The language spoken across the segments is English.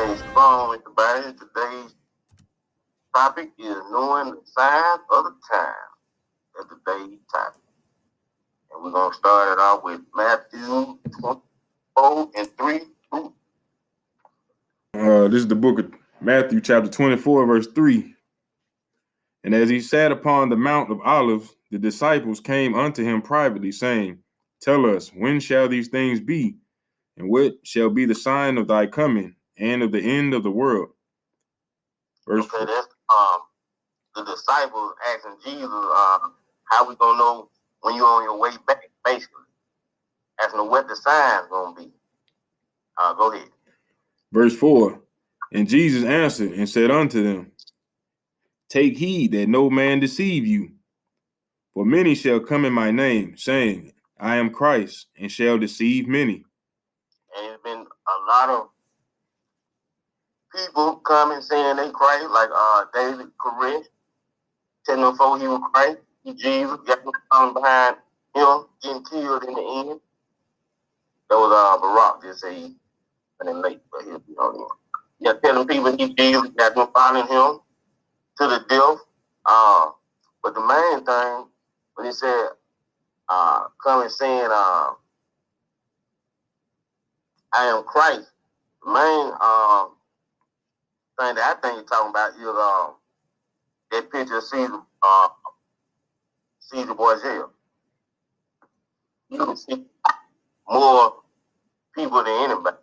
Hey, Shalom, everybody. Today's topic is knowing the signs of the time. That's today's topic. And we're going to start it off with Matthew 24 and 3. This is the book of Matthew, chapter 24, verse 3. And as he sat upon the Mount of Olives, the disciples came unto him privately, saying, Tell us, when shall these things be? And what shall be the sign of thy coming and of the end of the world? Verse 4. That's the disciples asking Jesus, how we going to know when you're on your way back, basically. Asking what the sign's going to be. Go ahead. Verse 4. And Jesus answered and said unto them, Take heed that no man deceive you. For many shall come in my name, saying, I am Christ, and shall deceive many. And there's been a lot of people coming saying they Christ, like David Koresh, telling them before he was Christ, he Jesus, got them coming behind him, getting killed in the end. That was Barack, just say he running late, but he'll be on him. Yeah, telling people he Jesus, got them following him to the death. But the main thing, when he said, coming saying, I am Christ, the main thing that I think he's talking about is that picture of Caesar Borgia. You can see more people than anybody.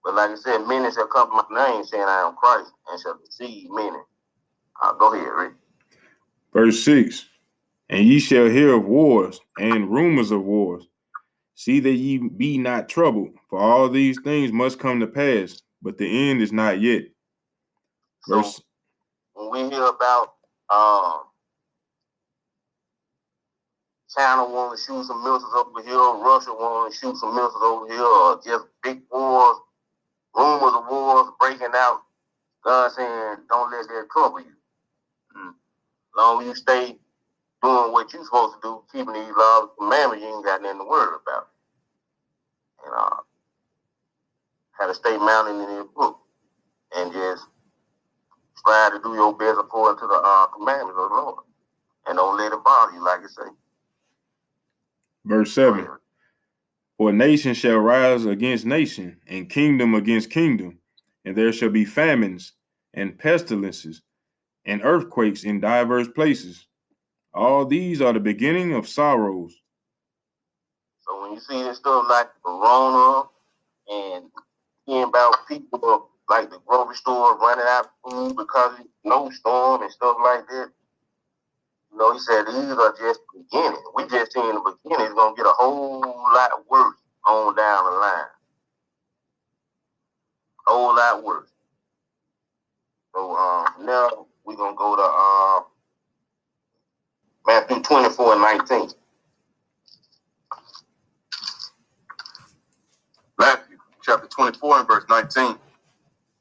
But like I said, many shall come to my name saying I am Christ and shall deceive many. Go ahead, Rick. Verse 6. And ye shall hear of wars and rumors of wars. See that ye be not troubled, for all these things must come to pass, but the end is not yet. Verse. So when we hear about China wanting to shoot some missiles over here, Russia wanting to shoot some missiles over here, or just big wars, rumors of wars breaking out, God saying, don't let that trouble you. As long as you stay doing what you're supposed to do, keeping these laws and commandments, you ain't got nothing to worry about. And how to stay mounted in this book and just strive to do your best according to the commandments of the Lord. And don't let it bother you, like you say. Verse 7. For nation shall rise against nation, and kingdom against kingdom, and there shall be famines and pestilences and earthquakes in diverse places. All these are the beginning of sorrows. So when you see this stuff like Corona and hearing about people like the grocery store running out of food because of no storm and stuff like that, you know, he said these are just the beginning. We just seeing the beginning. It's going to get a whole lot worse on down the line. Whole lot worse. So now we're going to go to Matthew 24 and 19. Matthew chapter 24 and verse 19.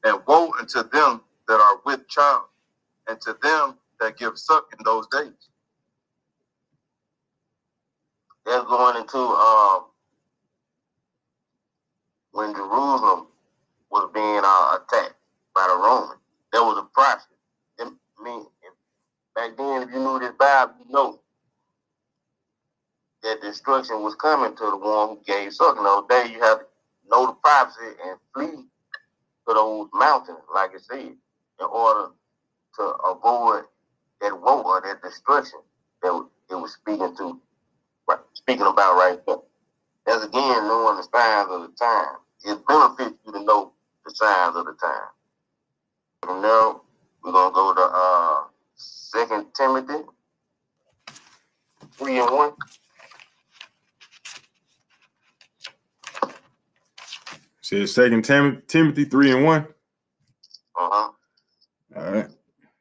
And woe unto them that are with child, and to them that give suck in those days. They're going into when Jerusalem was being attacked by the Romans. There was a prophet. I mean, back then, if you knew this Bible, you know that destruction was coming to the one who gave suck. In those days, you have to know the prophecy and flee to those mountains, like it said, in order to avoid that woe or that destruction that it was speaking about right there. That's again knowing the signs of the time. It benefits you to know the signs of the time. From there, we're going to go to 2 Timothy 3 and 1. Says 2 Timothy 3 and 1. Uh-huh. All right.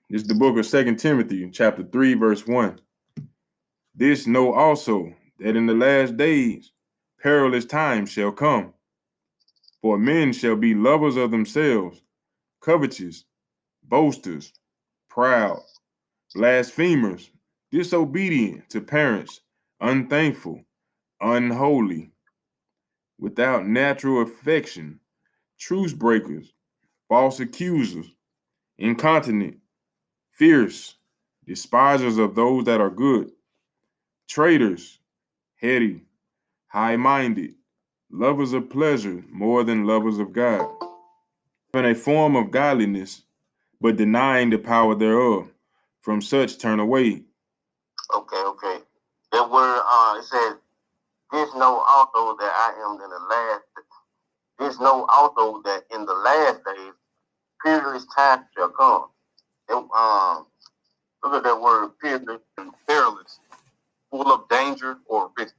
This is the book of 2 Timothy, chapter 3, verse 1. This know also, that in the last days perilous times shall come. For men shall be lovers of themselves, covetous, boasters, proud, blasphemers, disobedient to parents, unthankful, unholy, without natural affection, truce breakers, false accusers, incontinent, fierce, despisers of those that are good, traitors, heady, high-minded, lovers of pleasure more than lovers of God, having a form of godliness, but denying the power thereof. From such turn away. Okay. That word, it says, this know also that I am in the last. This know also that in the last days, peerless time shall come. Look at that word, peerless and perilous, full of danger or risk,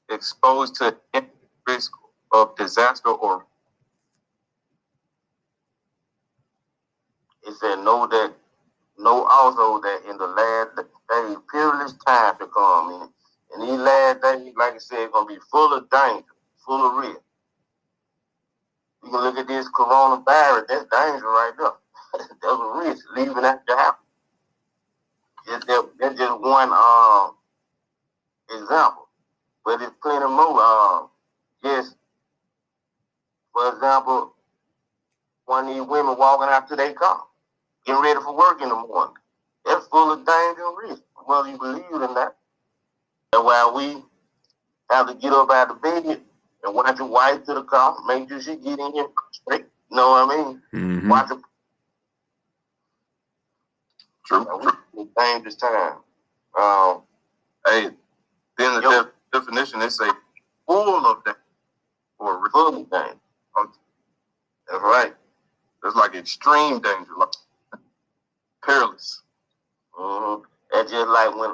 exposed to risk of disaster or. It said, know also that in the last days, peerless time to come. And these last days, like I said, going to be full of danger, full of risk. You can look at this coronavirus, that's danger right there. That's a risk, leaving at your house. That's just one example. But there's plenty more. Just, for example, one of these women walking out to their car, getting ready for work in the morning. That's full of danger and risk, whether you believe it or not. That's why we have to get up out of bed and watch your wife to the car, make sure she get in here straight. You know what I mean? Mm-hmm. Watch her. True. It's dangerous time. Hey, then the definition, they say full of danger or full of danger. That's right. It's like extreme danger, like perilous. Mm-hmm. That's just like when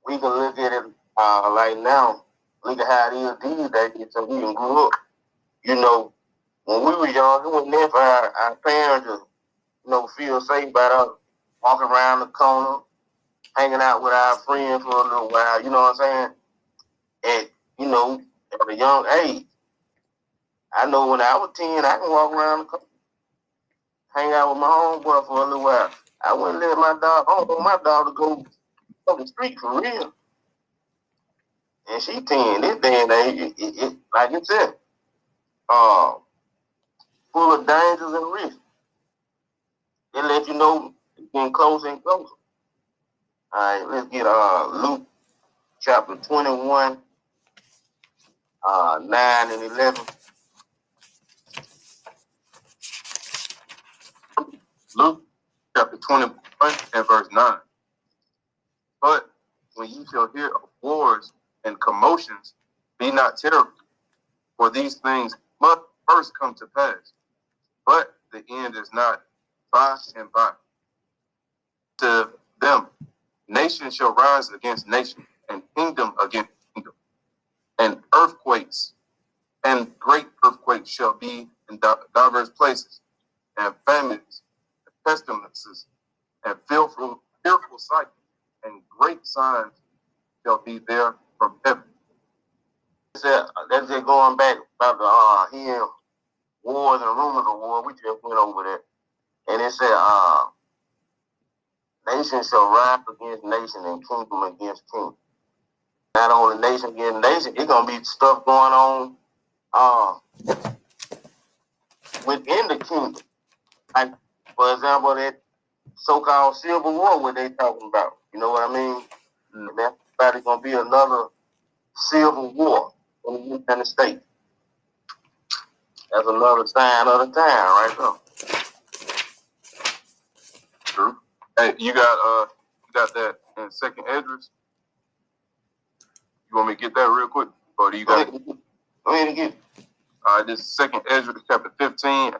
we can look at it like now. Look at how it is these days. So we can grow up. You know, when we were young, it wasn't there for our parents to, feel safe about us walking around the corner, hanging out with our friends for a little while. You know what I'm saying? And, at a young age, I know when I was 10, I can walk around the corner, hang out with my homeboy for a little while. I wouldn't let my dog, I don't want my dog to go on the street for real. And she 10, this day and age, it like you said, full of dangers and risks. It lets you know it's getting closer and closer. All right, let's get Luke chapter 21, 9 and 11. Luke chapter 21 and verse 9. But when ye shall hear of wars and commotions, be not terrible, for these things must first come to pass. But the end is not by and by. To them, nation shall rise against nation, and kingdom against kingdom. And earthquakes and great earthquakes shall be in divers places, and famines, and pestilences, and fearful sight, and great signs shall be there from heaven. That's just going back about the hearing wars and rumors of war. We just went over that. And it said, nation shall rise against nation and kingdom against kingdom. Not only nation against nation, it's going to be stuff going on within the kingdom. Like, for example, that so-called Civil War, what they talking about. You know what I mean? And that's probably going to be another Civil War in the United States. That's another sign of the time right there. True. Hey, you got that in 2nd Esdras? You want me to get that real quick? Or do you got it? Go ahead and get it. This is 2nd Esdras chapter 15,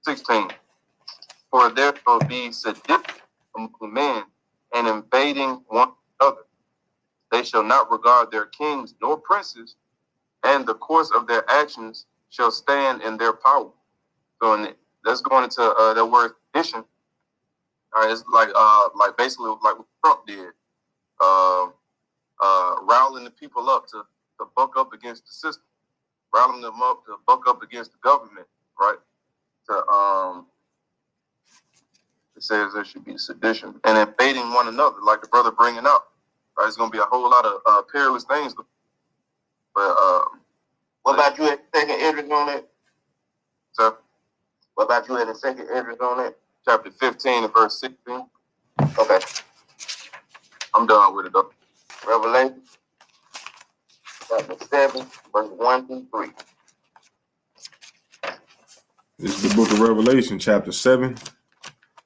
16. For there shall be sedition among men and invading one another. They shall not regard their kings nor princes, and the course of their actions shall stand in their power. So let's go into that word sedition. All right, it's like basically like what Trump did, riling the people up to buck up against the system, riling them up to buck up against the government, right? It says there should be sedition and invading one another, like the brother bringing up. Right, it's going to be a whole lot of perilous things. But what about you at 2nd Esdras on that? So, What about you at the second Esdras on that? chapter 15 and verse 16. Okay. I'm done with it though. Revelation chapter 7, verse 1 through 3. This is the book of Revelation, chapter 7,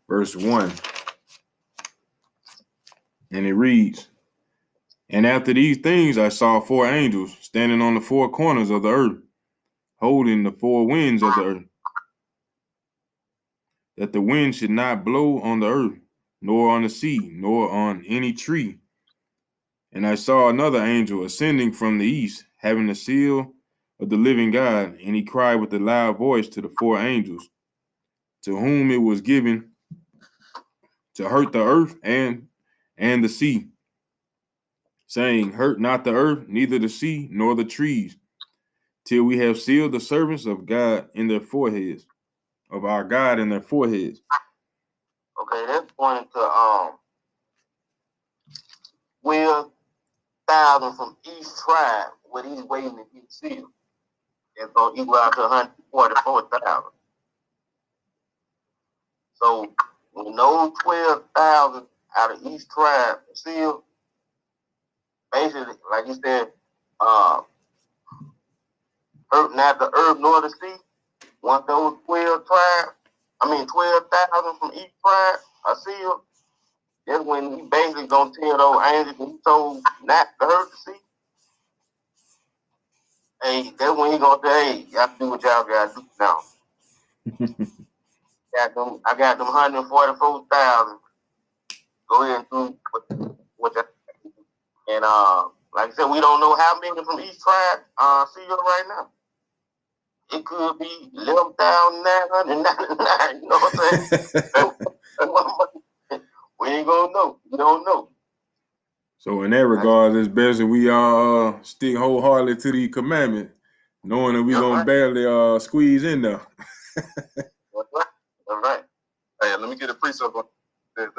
verse 1. And it reads, "And after these things I saw 4 angels standing on the 4 corners of the earth, holding the 4 winds of the earth, that the wind should not blow on the earth, nor on the sea, nor on any tree. And I saw another angel ascending from the east, having the seal of the living God, and he cried with a loud voice to the 4 angels, to whom it was given to hurt the earth and the sea, saying, Hurt not the earth, neither the sea, nor the trees, till we have sealed the servants of God in their foreheads, of our God in their foreheads." Okay, that's pointing to 12,000 from each tribe, what he's waiting to get sealed. It's going to equal out to 144,000. So when those 12,000 out of each tribe are sealed, basically, like you said, hurt not the earth nor the sea. Once those 12,000 from each tribe are sealed, that's when he basically gonna tell those angels that he told not to hurt the sea. Hey, that's when he gonna say, "Hey, y'all do what y'all gotta do now." I got them 144,000. Go ahead and do what y'all do. And like I said, we don't know how many from each tribe sealed right now. It could be 11,999. You know what I'm saying? We ain't gonna know. We don't know. So in that regard, it's best that we all stick wholeheartedly to the commandment, knowing that we're going to barely squeeze in there. All right. Hey, let me get a precept on that.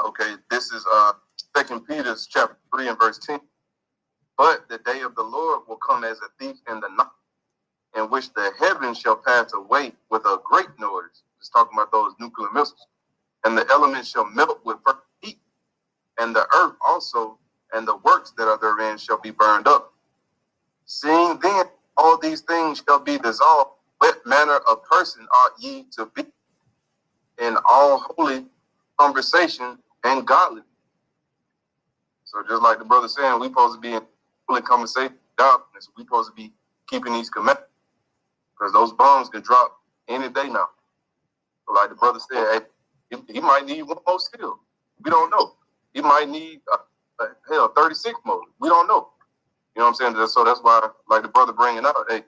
Okay, this is 2 Peter chapter 3 and verse 10. "But the day of the Lord will come as a thief in the night, in which the heavens shall pass away with a great noise." It's talking about those nuclear missiles. "And the elements shall melt with fervent heat, and the earth also, and the works that are therein shall be burned up. Seeing then all these things shall be dissolved, what manner of person ought ye to be in all holy conversation and godliness?" So just like the brother saying, we supposed to be in holy conversation, godliness. We supposed to be keeping these commandments, because those bombs can drop any day now. So like the brother said, hey, he might need one more skill. We don't know. He might need 36 more. We don't know. You know what I'm saying? So that's why, like the brother bringing out, hey,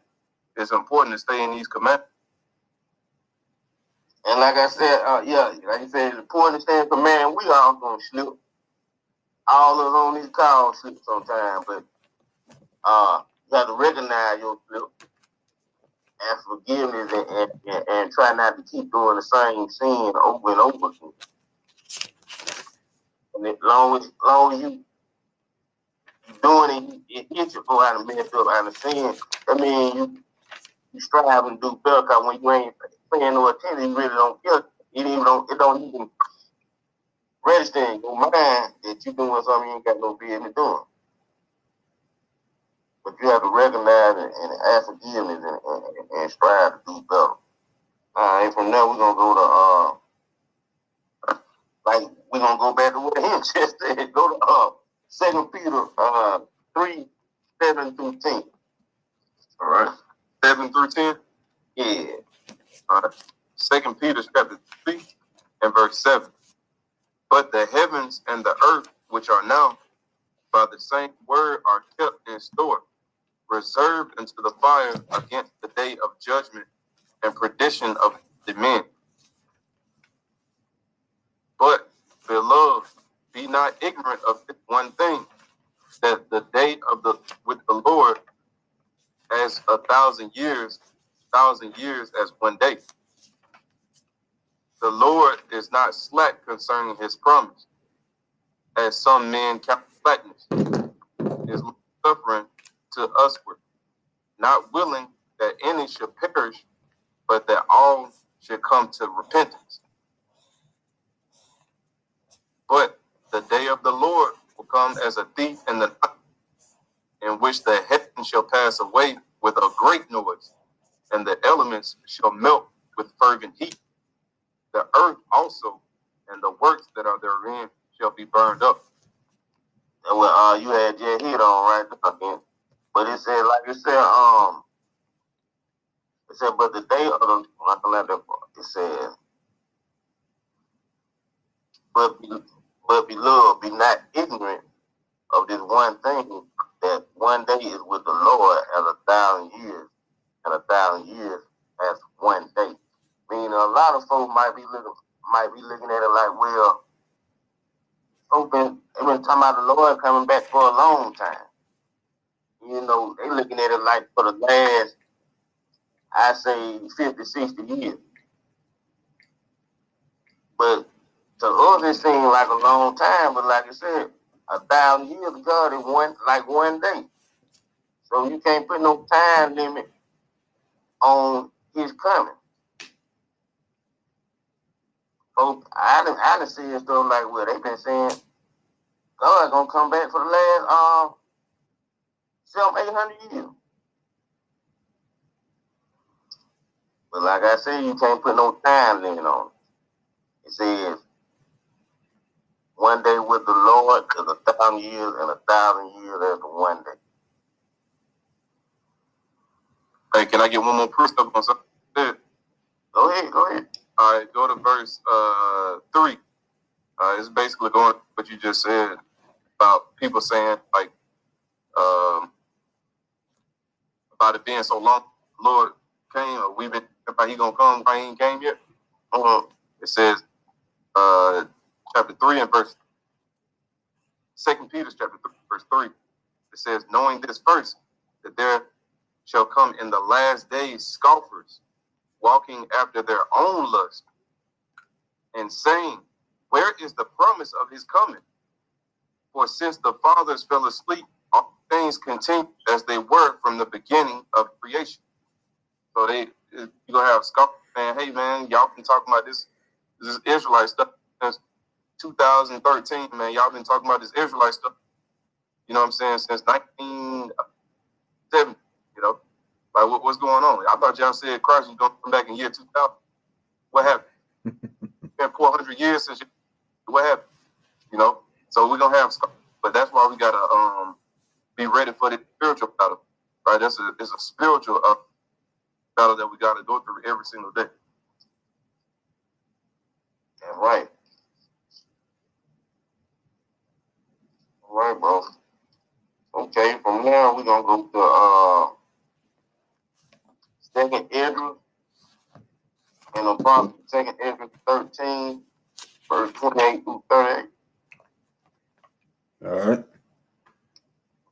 it's important to stay in these commandments. And like I said, like I said, it's important to stay in command. We all gonna slip. All of us on these calls slip sometimes, but you have to recognize your slip, ask forgiveness, and try not to keep doing the same sin over and over again. And as long as you doing it, it hits you for how to mess up out of sin. I mean, you strive and do better, because when you ain't paying no attention, you really don't care. It don't even register in your mind that you're doing something you ain't got no business doing. But you have to recognize it and ask forgiveness and strive to do better. And from there, we're going to go to, we're going to go back to what him just said. Go to 2 Peter 3, 7 through 10. All right. 7 through 10? Yeah. All right. 2 Peter chapter 3 and verse 7. "But the heavens and the earth, which are now, by the same word are kept in store, reserved unto the fire against the day of judgment and perdition of the men. But, beloved, be not ignorant of this one thing, that the day with the Lord as 1,000 years as one day. The Lord is not slack concerning his promise, as some men count slackness, is suffering to usward, not willing that any should perish, but that all should come to repentance. But the day of the Lord will come as a thief in the night, in which the heavens shall pass away with a great noise, and the elements shall melt with fervent heat. The earth also and the works that are therein shall be burned up. Well, you had your hit on right there. But it said, like it said, but the day of the, it said, but beloved, be not ignorant of this one thing, that one day is with the Lord as 1,000 years, and 1,000 years as one day. Meaning, a lot of folks might be looking at it like, well, they've been talking about the Lord coming back for a long time. You know, they looking at it like for the last, I say, 50, 60 years. But to us, it seems like a long time, but like I said, 1,000 years of God is one day. So you can't put no time limit on his coming. So I done seen stuff like where they've been saying God's gonna come back for the last 700-800 years. But like I said, you can't put no time limit on it. It says one day with the Lord is 1,000 years, and 1,000 years as one day. Hey, can I get one more precept on something? Go ahead. All right, go to verse 3. It's basically going what you just said about people saying like about it being so long. Lord came, or we've been about he gonna come, why he ain't came yet. It says chapter 3 and verse 2 Peter chapter 3 verse 3. It says, knowing this first, that there shall come in the last days scoffers, walking after their own lust, and saying, where is the promise of his coming? For since the fathers fell asleep, all things continue as they were from the beginning of creation. So you're gonna have scoffers saying, hey man, y'all been talking about this Israelite stuff since 2013, man. Y'all been talking about this Israelite stuff, you know what I'm saying, since 1970, you know? Like, what's going on? I thought y'all said Christ was going to come back in year 2000. What happened? It's been 400 years since what happened? You know? So we're going to have stuff. But that's why we got to be ready for the spiritual battle, right? It's a spiritual battle that we got to go through every single day. That's right. All right, bro. Okay, from now we're going to go to 2nd Ezra, and approximately 2nd Ezra 13, verse 28 through 38. All right.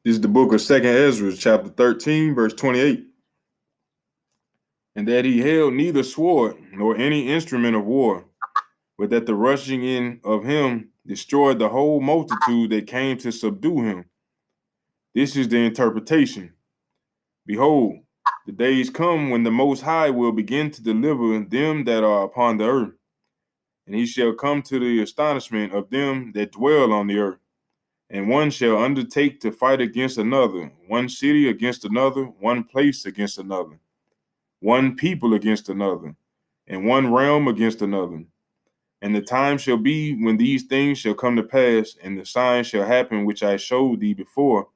This is the book of 2nd Ezra, chapter 13, verse 28. And that he held neither sword nor any instrument of war, but that the rushing in of him destroyed the whole multitude that came to subdue him. This is the interpretation. Behold, the days come when the Most High will begin to deliver them that are upon the earth, and he shall come to the astonishment of them that dwell on the earth. And one shall undertake to fight against another, one city against another, one place against another, one people against another, and one realm against another. And the time shall be when these things shall come to pass, and the sign shall happen which I showed thee before.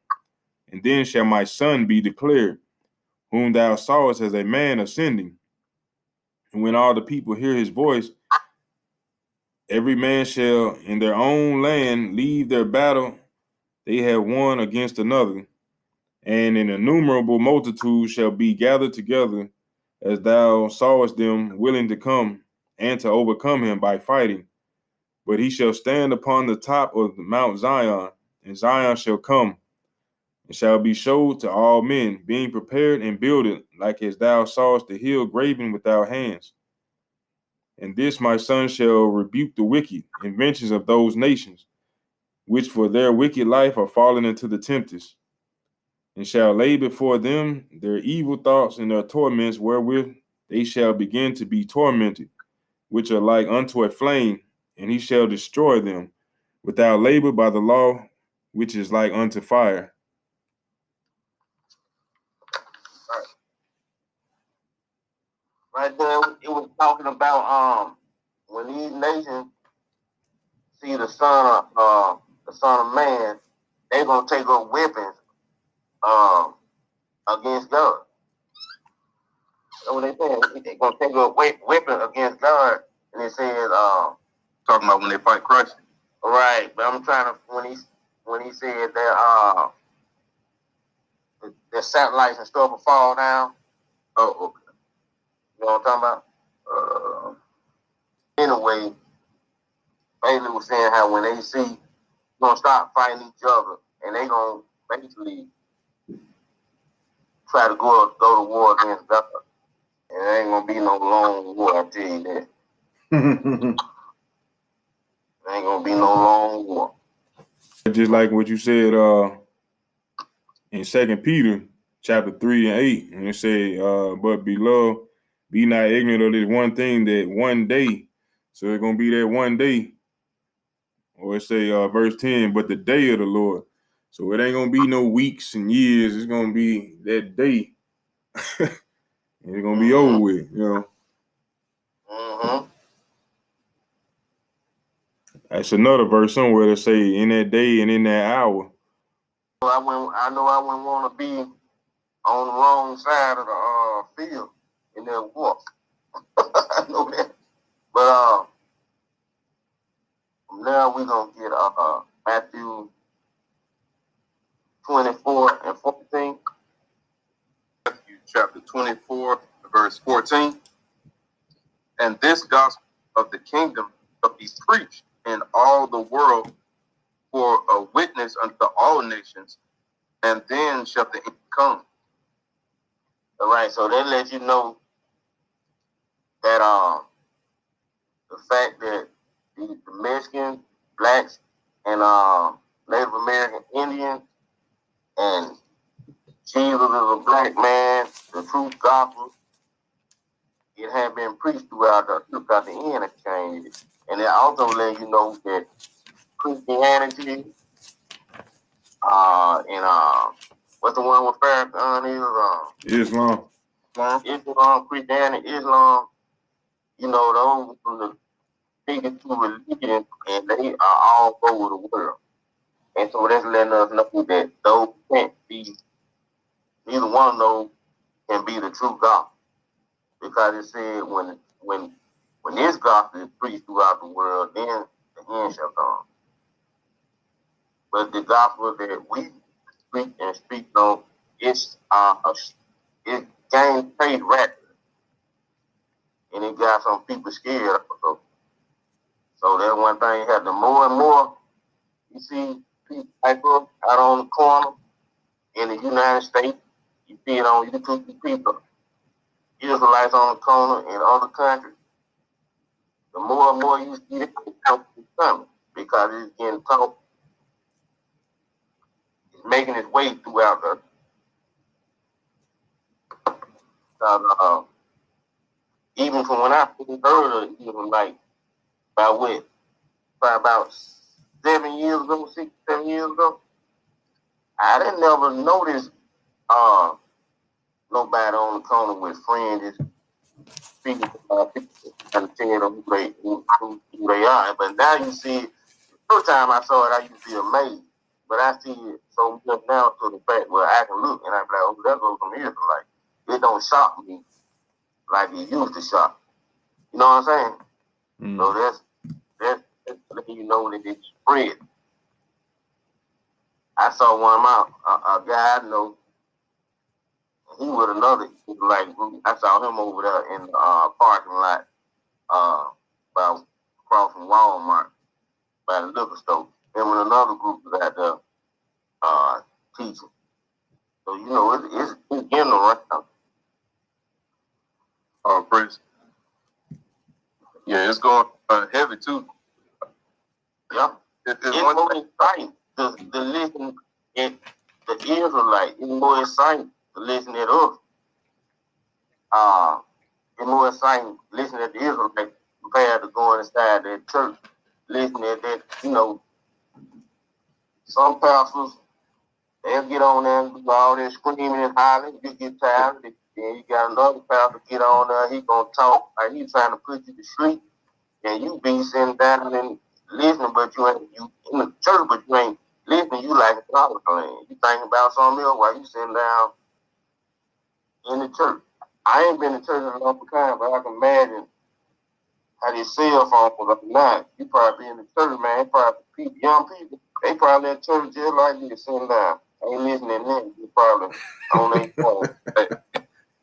And then shall my son be declared, whom thou sawest as a man ascending. And when all the people hear his voice, every man shall in their own land leave their battle they have won against another, and an innumerable multitude shall be gathered together, as thou sawest them willing to come and to overcome him by fighting. But he shall stand upon the top of Mount Zion, and Zion shall come, and shall be showed to all men, being prepared and builded, like as thou sawest the hill graven with thy hands. And this my son shall rebuke the wicked inventions of those nations, which for their wicked life are fallen into the tempest. and shall lay before them their evil thoughts and their torments wherewith they shall begin to be tormented, which are like unto a flame, and he shall destroy them without labor by the law, which is like unto fire. Right there, it was talking about when these nations see the Son of Man, they're gonna take up weapons against God. That's what they said. They're gonna take up weapons against God, and it says Talking about when they fight Christ. right. But I'm trying to when he said that the satellites and stuff will fall down. Oh, okay. You know what I'm talking about? Anyway, basically was saying how when they see gonna start fighting each other, and they gonna basically try to go to war against God. And it ain't gonna be no long war, I tell you that. It ain't gonna be no long war. Just like what you said in 2 Peter chapter 3 and 8, and it say, but beloved, be not ignorant of this one thing, that one day, so it's gonna be that one day, or it say verse 10, but the day of the Lord. So it ain't gonna be no weeks and years, it's gonna be that day. And it's gonna be over with, you know. Mm-hmm. That's another verse somewhere that say, in that day and in that hour. I know I wouldn't want to be on the wrong side of the field in that war. I know that. But now we're gonna get Matthew 24 and 14. Matthew chapter 24, verse 14. And this gospel of the kingdom shall be preached in all the world for a witness unto all nations, and then shall the end come. All right, so that lets you know that the fact that the Mexicans, blacks, and Native American Indians, and Jesus is a black man, the true gospel, it had been preached throughout the end exchange. And it also lets you know that Christianity and what's the one with Farrakhan is Islam. Islam, Christianity, Islam, you know, those are the biggest two religions, and they are all over the world. And so that's letting us know that those can't be, neither one of those can be the true gospel. Because it said when this gospel is preached throughout the world, then the end shall come. But the gospel that we preach and speak on, it gained faith rapidly. And it got some people scared also. So that's one thing. The more and more you see people out on the corner in the United States, you see it on YouTube, people, Israelites on the corner in other countries, the more and more you see it coming because it's getting taught. It's making its way throughout the even from when I heard of it, even like about 7 years ago, 6, 7 years ago, I didn't never notice nobody on the corner with friends speaking to people and telling them who they are. But now you see it. The first time I saw it, I used to be amazed. But I see it so much now to the fact where I can look and I'm like, oh, that goes from here. Like, it don't shock me like it used to shock. You know what I'm saying? So that's letting you know that it's spread. I saw one of a guy I know, he with another like group. I saw him over there in the parking lot by across from Walmart by the liquor store. Him and another group was out there teaching. So you know it's getting around. Praise. Yeah, it's going heavy too. Yeah, it's more exciting to listen the Israelite, it's more exciting to listen at us. It's more exciting listening at the Israelite compared to going inside that church, listening at that, you know, some pastors, they'll get on there and do all that screaming and hollering. You get tired. Then you got another pastor get on there. He gonna talk like he's trying to put you to sleep, and you be sitting down and listening, but you ain't you in the church, but you ain't listening. You like a proper land. You thinking about something else while you sitting down in the church. I ain't been in church in a long time, but I can imagine how these cell phones was up now. You probably be in the church, man. Probably people, young people, they probably in church just like you, sitting down. Ain't listening to them. You probably on their phone.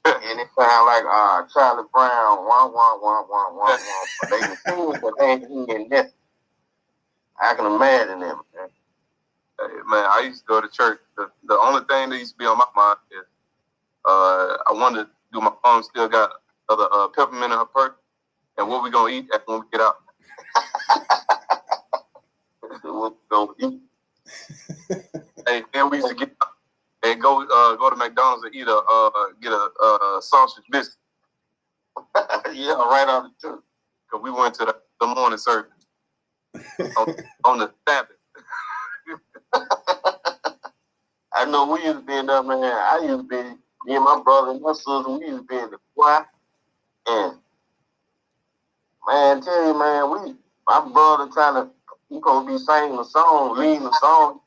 And it sound like Charlie Brown, wah, wah, wah, wah, wah, wah. But they can sing, but they ain't hearing nothing. I can imagine them, man. Hey, man, I used to go to church. The only thing that used to be on my mind is I wanted to do my mom still got other peppermint in her perk, and what we gonna eat after when we get out. What we gonna eat? Hey, then we used to get up and go to McDonald's and eat get a sausage biscuit. Yeah, right out of the church. Cause we went to the morning service on the Sabbath. I know we used to be in there, man. I used to be, me and my brother and my sister, we used to be in the choir. And, man, tell you, man, my brother he supposed to be singing a song, leading a song.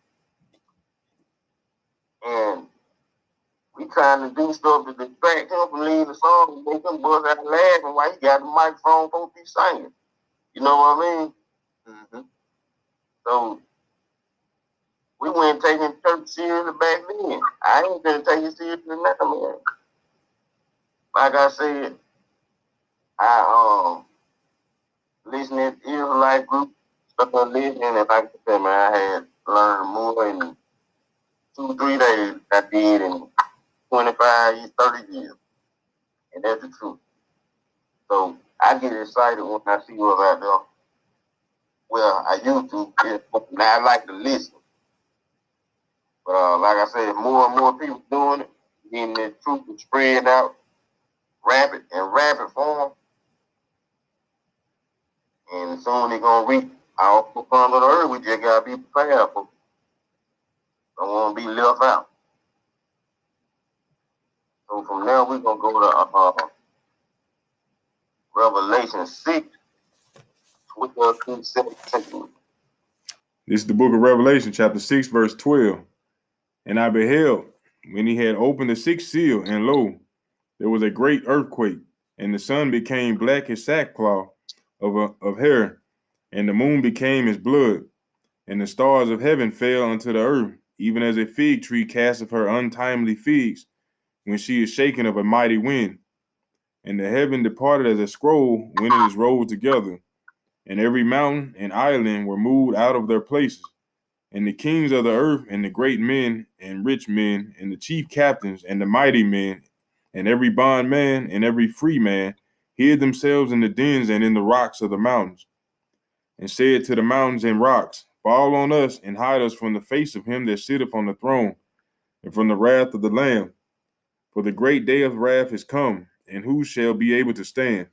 And we trying to do stuff to distract him from leading the song and make him bust out laughing while he got the microphone supposed to be singing. You know what I mean? Mm-hmm. So, we weren't taking church seriously back then. I ain't gonna take it seriously now, man. Like I said, I listening to Israelite group, stuff I listening, and like I said, man, I had learned more in 2-3 days than I did in 25 years, 30 years. And that's the truth. So I get excited when I see what's out there. Well, I used to, now I like to listen. But like I said, more and more people doing it, getting the truth and spread out rapid form. And soon they're going to reach our corners of the earth. We just got to be prepared for it. Don't want to be left out. So from there, we're going to go to Revelation 6, 12 through 17. This is the book of Revelation, chapter 6, verse 12. And I beheld, when he had opened the sixth seal, and lo, there was a great earthquake, and the sun became black as sackcloth of hair, and the moon became as blood, and the stars of heaven fell unto the earth, even as a fig tree casteth her untimely figs, when she is shaken of a mighty wind. And the heaven departed as a scroll when it is rolled together, and every mountain and island were moved out of their places. And the kings of the earth, and the great men, and rich men, and the chief captains, and the mighty men, and every bondman, and every free man, hid themselves in the dens and in the rocks of the mountains, and said to the mountains and rocks, fall on us, and hide us from the face of him that sitteth on the throne, and from the wrath of the Lamb. For the great day of wrath is come, and who shall be able to stand?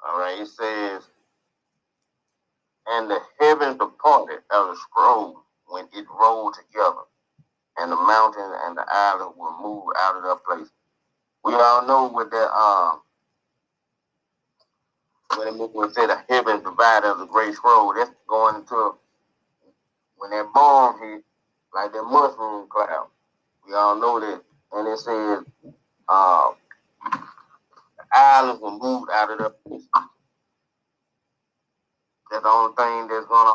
All right, it says, and the heaven departed as a scroll when it rolled together, and the mountain and the island were moved out of their place. We all know what that when it said the heaven divided as a great scroll, that's going into when that bomb hit, like that mushroom cloud. We all know that. And it says the islands were moved out of their place. That's the only thing that's gonna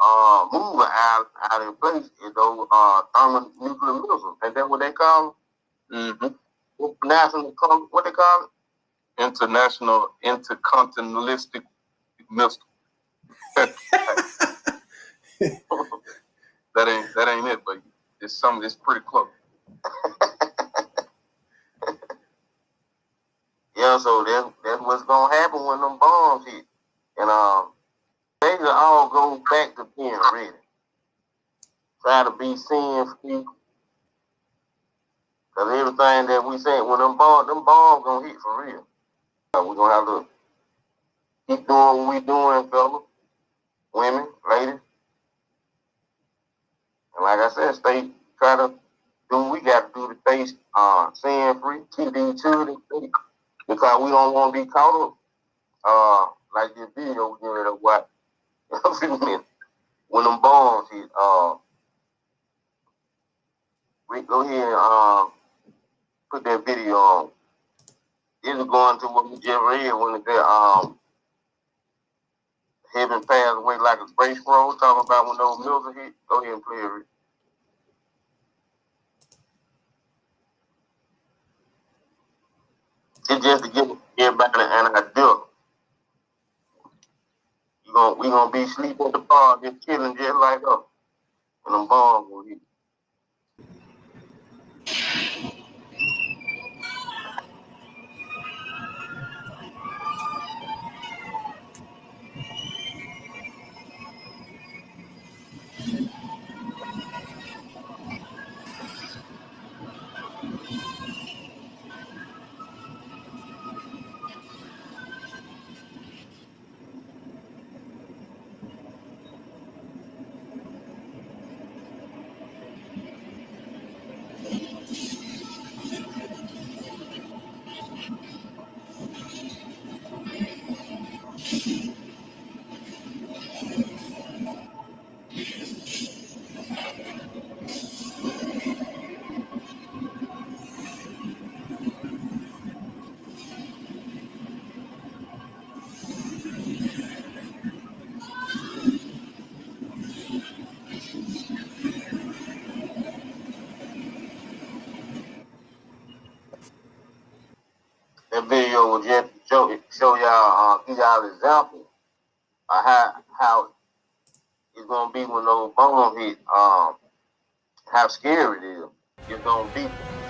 move an island out of place is those thermonuclear missiles. Ain't that what they call them? Mm-hmm. What they call it? International intercontinentalistic missile. That ain't it, but it's pretty close. Yeah, so that's what's gonna happen when them bombs hit. And they will all go back to being ready. try to be sin free. Cause everything that we say, when them bombs gonna hit for real. We're gonna have to keep doing what we doing, fellas, women, ladies. And like I said, try to do what we got to do to stay sin free, keep these children free. Because we don't want to be caught up like this video we're getting ready to watch in a few minutes. When them bombs hit, we go ahead and put that video on. This is going to what we just read when it said heaven passed away like a great scroll, talking about when those missiles hit. Go ahead and play it. It's just to give everybody an idea. We gonna be sleeping at the bar, just chilling just like us. And them bombs will hit. That video will just show y'all, give y'all an example of how it's gonna be when those bombs hit, how scary it is. It's gonna be.